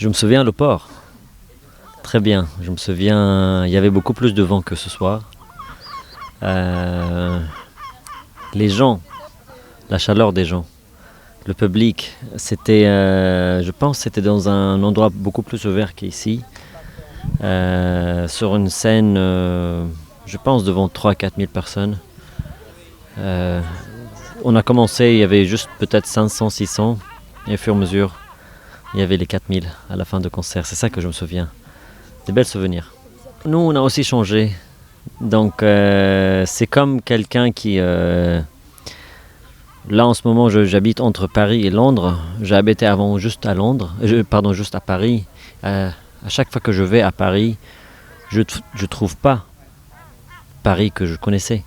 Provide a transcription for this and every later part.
Je me souviens le port. Très bien. Je me souviens, il y avait beaucoup plus de vent que ce soir. Les gens, la chaleur des gens, le public, c'était, je pense, c'était dans un endroit beaucoup plus ouvert qu'ici. Sur une scène, je pense, devant 3-4 000 personnes. On a commencé, il y avait juste peut-être 500-600, et au fur et à mesure, il y avait les 4000 à la fin du concert. C'est ça que je me souviens. Des belles souvenirs. Nous, on a aussi changé. Donc, c'est comme quelqu'un qui... là, en ce moment, j'habite entre Paris et Londres. J'habitais avant juste à Londres, juste à Paris. À chaque fois que je vais à Paris, je trouve pas Paris que je connaissais.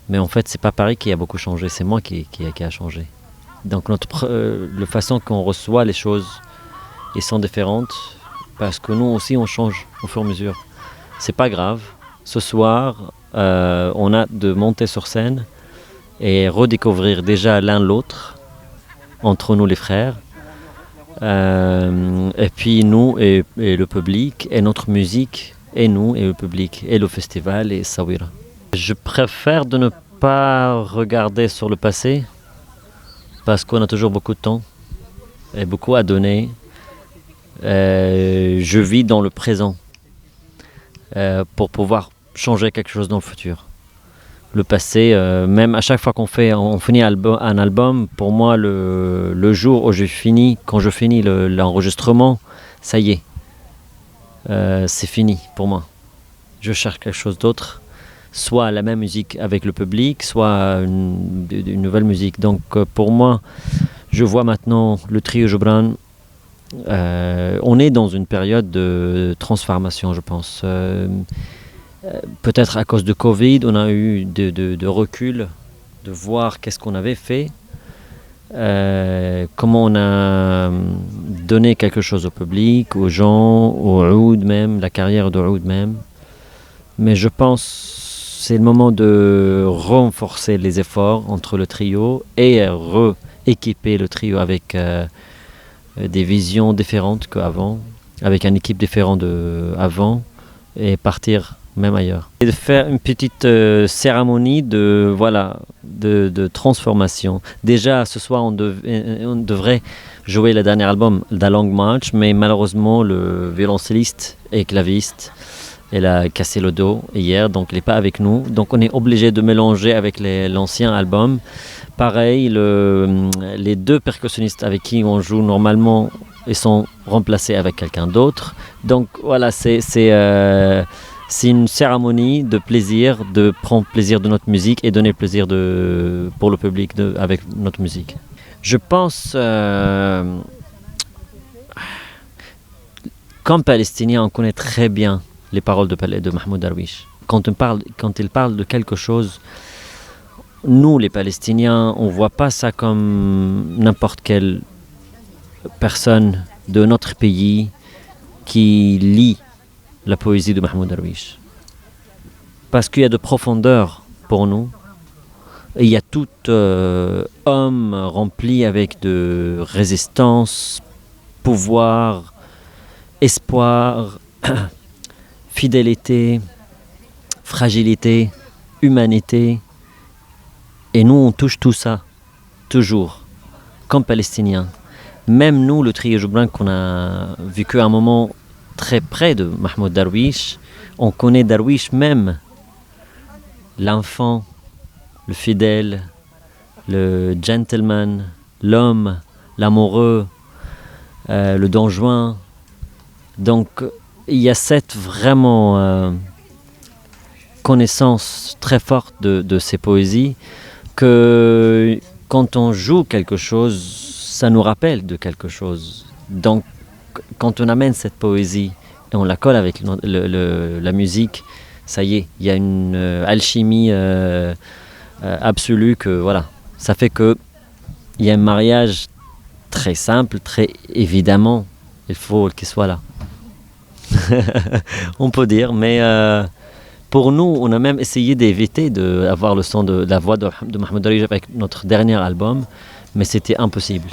Mais en fait, c'est pas Paris qui a beaucoup changé, c'est moi qui a changé. Donc la façon qu'on reçoit les choses, ils sont différentes parce que nous aussi on change au fur et à mesure. C'est pas grave. Ce soir, on a de monter sur scène et redécouvrir déjà l'un l'autre, entre nous les frères. Et puis nous et le public, et notre musique, et nous et le public, et le festival et Sawira. Je préfère de ne pas regarder sur le passé parce qu'on a toujours beaucoup de temps et beaucoup à donner. Je vis dans le présent pour pouvoir changer quelque chose dans le futur. Le passé, même à chaque fois qu'on finit un album, pour moi le jour où quand je finis l'enregistrement, ça y est, c'est fini pour moi. Je cherche quelque chose d'autre, soit la même musique avec le public, soit une nouvelle musique. Donc pour moi, je vois maintenant le trio Joubran, on est dans une période de transformation, je pense. Peut-être à cause de Covid, on a eu de recul, de voir qu'est-ce qu'on avait fait, comment on a donné quelque chose au public, aux gens, au oud même, la carrière de oud même. Mais je pense que c'est le moment de renforcer les efforts entre le trio et rééquiper le trio avec des visions différentes qu'avant, avec une équipe différente d'avant et partir même ailleurs. Et de faire une petite cérémonie de transformation. Déjà, ce soir, on devrait jouer le dernier album, The Long March, mais malheureusement, le violoncelliste et claviste, il a cassé le dos hier, donc il n'est pas avec nous. Donc on est obligé de mélanger avec l'ancien album. Pareil, les deux percussionnistes avec qui on joue normalement, ils sont remplacés avec quelqu'un d'autre. Donc voilà, c'est une cérémonie de plaisir, de prendre plaisir de notre musique et donner plaisir pour le public avec notre musique. Je pense, comme Palestinien, on connaît très bien les paroles de Mahmoud Darwish. Quand il parle de quelque chose, nous les Palestiniens, on ne voit pas ça comme n'importe quelle personne de notre pays qui lit la poésie de Mahmoud Darwish. Parce qu'il y a de profondeur pour nous. Et il y a tout homme rempli avec de résistance, pouvoir, espoir, fidélité, fragilité, humanité. Et nous, on touche tout ça, toujours, comme Palestiniens. Même nous, le trio Joubran, qu'on a vécu un moment très près de Mahmoud Darwish, on connaît Darwish même, l'enfant, le fidèle, le gentleman, l'homme, l'amoureux, le don Juan. Donc il y a cette vraiment connaissance très forte de ces poésies que quand on joue quelque chose, ça nous rappelle de quelque chose. Donc quand on amène cette poésie et on la colle avec la musique, ça y est, il y a une alchimie absolue que voilà, ça fait que il y a un mariage très simple, très évidemment, il faut qu'il soit là. On peut dire, mais pour nous, on a même essayé d'éviter d'avoir le son de la voix de Mahmoud Darwish avec notre dernier album, mais c'était impossible.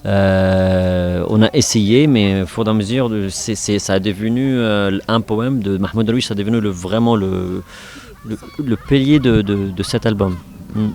On a essayé, mais au fur et à mesure, ça a devenu un poème de Mahmoud Darwish, ça a devenu vraiment le pilier de cet album. Mm.